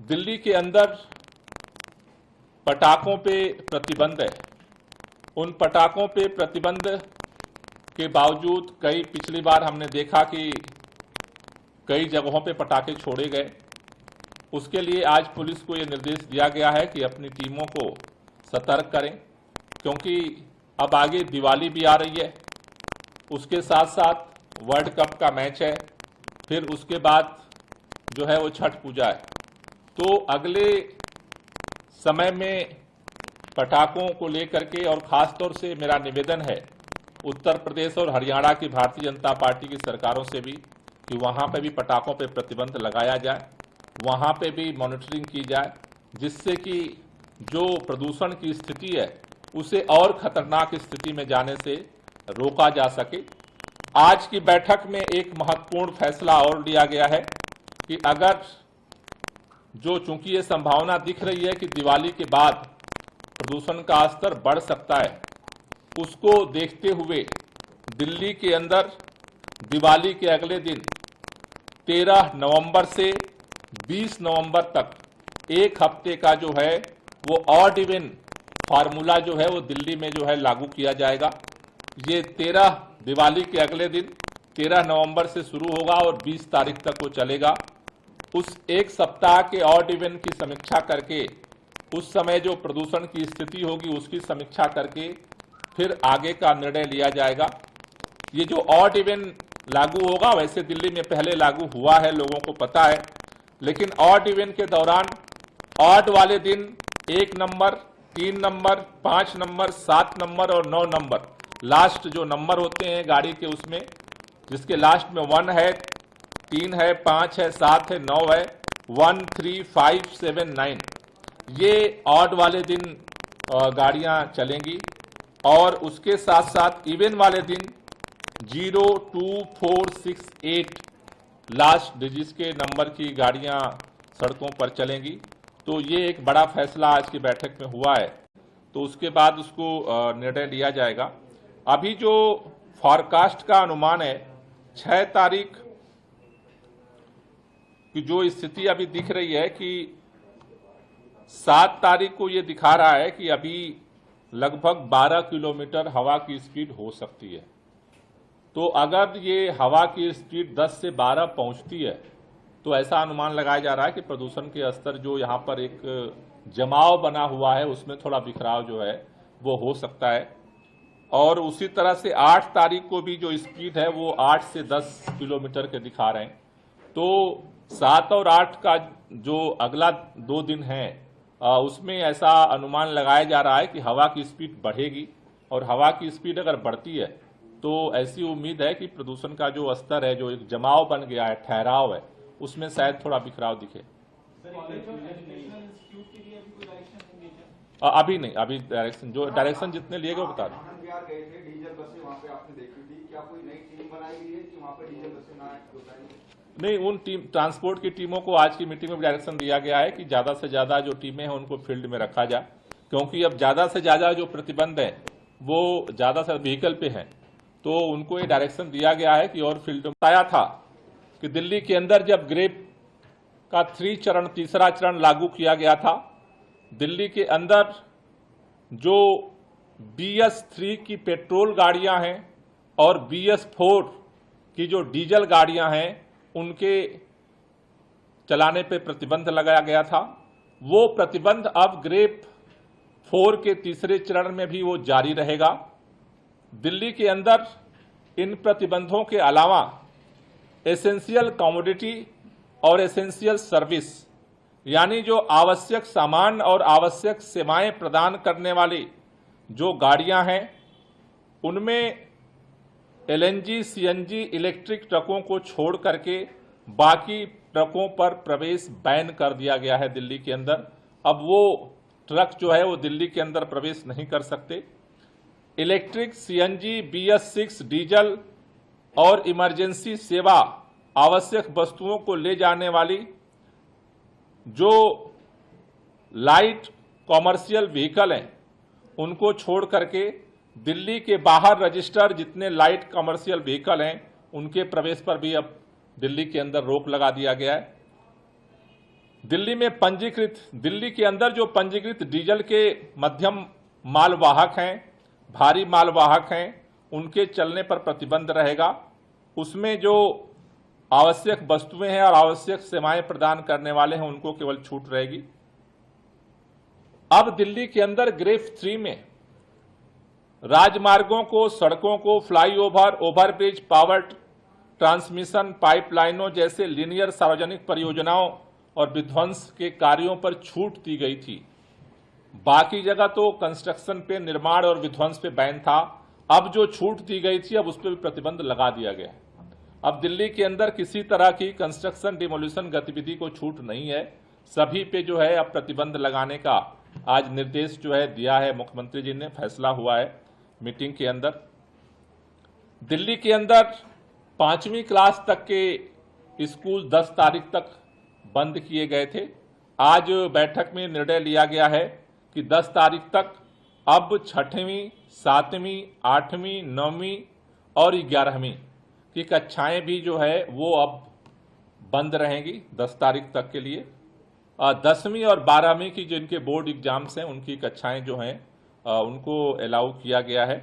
दिल्ली के अंदर पटाखों पे प्रतिबंध है। उन पटाखों पे प्रतिबंध के बावजूद पिछली बार हमने देखा कि कई जगहों पे पटाखे छोड़े गए। उसके लिए आज पुलिस को ये निर्देश दिया गया है कि अपनी टीमों को सतर्क करें, क्योंकि अब आगे दिवाली भी आ रही है, उसके साथ साथ वर्ल्ड कप का मैच है, फिर उसके बाद जो है वो छठ पूजा है। तो अगले समय में पटाखों को लेकर के, और ख़ास तौर से मेरा निवेदन है उत्तर प्रदेश और हरियाणा की भारतीय जनता पार्टी की सरकारों से भी कि वहाँ पे भी पटाखों पे प्रतिबंध लगाया जाए, वहाँ पे भी मॉनिटरिंग की जाए, जिससे कि जो प्रदूषण की स्थिति है उसे और खतरनाक स्थिति में जाने से रोका जा सके। आज की बैठक में एक महत्वपूर्ण फैसला और लिया गया है कि अगर चूंकि ये संभावना दिख रही है कि दिवाली के बाद प्रदूषण का स्तर बढ़ सकता है, उसको देखते हुए दिल्ली के अंदर दिवाली के अगले दिन 13 नवंबर से 20 नवंबर तक एक हफ्ते का जो है वो ऑड इवन फार्मूला जो है वो दिल्ली में जो है लागू किया जाएगा। ये दिवाली के अगले दिन 13 नवंबर से शुरू होगा और 20 तारीख तक वो चलेगा। उस एक सप्ताह के ऑड इवन की समीक्षा करके, उस समय जो प्रदूषण की स्थिति होगी उसकी समीक्षा करके फिर आगे का निर्णय लिया जाएगा। ये जो ऑड इवन लागू होगा, वैसे दिल्ली में पहले लागू हुआ है, लोगों को पता है, लेकिन ऑड इवन के दौरान ऑड वाले दिन 1 नंबर, 3 नंबर, 5 नंबर, 7 नंबर और 9 नंबर, लास्ट जो नंबर होते हैं गाड़ी के उसमें, जिसके लास्ट में 1 है, 3 है, 5 है, 7 है, 9 है, 1, 3, 5, 7, 9, ये ऑड वाले दिन गाड़ियां चलेंगी। और उसके साथ साथ इवन वाले दिन 0, 2, 4, 6, 8 लास्ट डिजिट्स के नंबर की गाड़ियां सड़कों पर चलेंगी। तो ये एक बड़ा फैसला आज की बैठक में हुआ है, तो उसके बाद उसको निर्णय लिया जाएगा। अभी जो फॉरकास्ट का अनुमान है 6 तारीख की जो स्थिति अभी दिख रही है कि 7 तारीख को ये दिखा रहा है कि अभी लगभग 12 किलोमीटर हवा की स्पीड हो सकती है। तो अगर ये हवा की स्पीड 10 से 12 पहुंचती है तो ऐसा अनुमान लगाया जा रहा है कि प्रदूषण के स्तर जो यहाँ पर एक जमाव बना हुआ है उसमें थोड़ा बिखराव जो है वो हो सकता है। और उसी तरह से 8 तारीख को भी जो स्पीड है वो 8 से 10 किलोमीटर के दिखा रहे हैं। तो 7 और 8 का जो अगला 2 दिन है उसमें ऐसा अनुमान लगाया जा रहा है कि हवा की स्पीड बढ़ेगी, और हवा की स्पीड अगर बढ़ती है तो ऐसी उम्मीद है कि प्रदूषण का जो स्तर है, जो एक जमाव बन गया है, ठहराव है, उसमें शायद थोड़ा बिखराव दिखे। अभी नहीं, अभी डायरेक्शन जितने लिए गए बता दें। नहीं, उन ट्रांसपोर्ट की टीमों को आज की मीटिंग में डायरेक्शन दिया गया है कि ज्यादा से ज्यादा जो टीमें हैं उनको फील्ड में रखा जाए, क्योंकि अब ज्यादा से ज्यादा जो प्रतिबंध है वो ज्यादा से व्हीकल पे है। तो उनको ये डायरेक्शन दिया गया है कि और फील्ड में बताया था कि दिल्ली के अंदर जब ग्रेप का तीसरा चरण लागू किया गया था, दिल्ली के अंदर जो BS3 की पेट्रोल गाड़ियां हैं और BS4 की जो डीजल गाड़ियां हैं उनके चलाने पे प्रतिबंध लगाया गया था। वो प्रतिबंध अब ग्रेप 4 के तीसरे चरण में भी वो जारी रहेगा। दिल्ली के अंदर इन प्रतिबंधों के अलावा एसेंशियल कमोडिटी और एसेंशियल सर्विस, यानी जो आवश्यक सामान और आवश्यक सेवाएं प्रदान करने वाली जो गाड़ियां हैं, उनमें LNG, CNG इलेक्ट्रिक ट्रकों को छोड़ करके बाकी ट्रकों पर प्रवेश बैन कर दिया गया है दिल्ली के अंदर। अब वो ट्रक जो है वो दिल्ली के अंदर प्रवेश नहीं कर सकते। इलेक्ट्रिक, CNG, BS6 डीजल और इमरजेंसी सेवा आवश्यक वस्तुओं को ले जाने वाली जो लाइट कॉमर्शियल व्हीकल हैं उनको छोड़ करके दिल्ली के बाहर रजिस्टर्ड जितने लाइट कमर्शियल व्हीकल हैं उनके प्रवेश पर भी अब दिल्ली के अंदर रोक लगा दिया गया है। दिल्ली के अंदर जो पंजीकृत डीजल के मध्यम मालवाहक हैं, भारी मालवाहक हैं, उनके चलने पर प्रतिबंध रहेगा। उसमें जो आवश्यक वस्तुएं हैं और आवश्यक सेवाएं प्रदान करने वाले हैं उनको केवल छूट रहेगी। अब दिल्ली के अंदर ग्रेफ 3 में राजमार्गों को, सड़कों को, फ्लाईओवर, ओवरब्रिज, पावर ट्रांसमिशन पाइपलाइनों जैसे लीनियर सार्वजनिक परियोजनाओं और विध्वंस के कार्यों पर छूट दी गई थी। बाकी जगह तो कंस्ट्रक्शन पे, निर्माण और विध्वंस पे बैन था। अब जो छूट दी गई थी अब उस पर भी प्रतिबंध लगा दिया गया है। अब दिल्ली के अंदर किसी तरह की कंस्ट्रक्शन डिमोलिशन गतिविधि को छूट नहीं है। सभी पे जो है अब प्रतिबंध लगाने का आज निर्देश जो है दिया है मुख्यमंत्री जी ने, फैसला हुआ है मीटिंग के अंदर। दिल्ली के अंदर 5वीं क्लास तक के स्कूल 10 तारीख तक बंद किए गए थे। आज बैठक में निर्णय लिया गया है कि 10 तारीख तक अब 6वीं, 7वीं, 8वीं, 9वीं और 11वीं की कक्षाएं भी जो है वो अब बंद रहेंगी 10 तारीख तक के लिए। 10वीं और 12वीं की जिनके बोर्ड एग्जाम्स हैं उनकी कक्षाएं जो हैं उनको अलाउ किया गया है।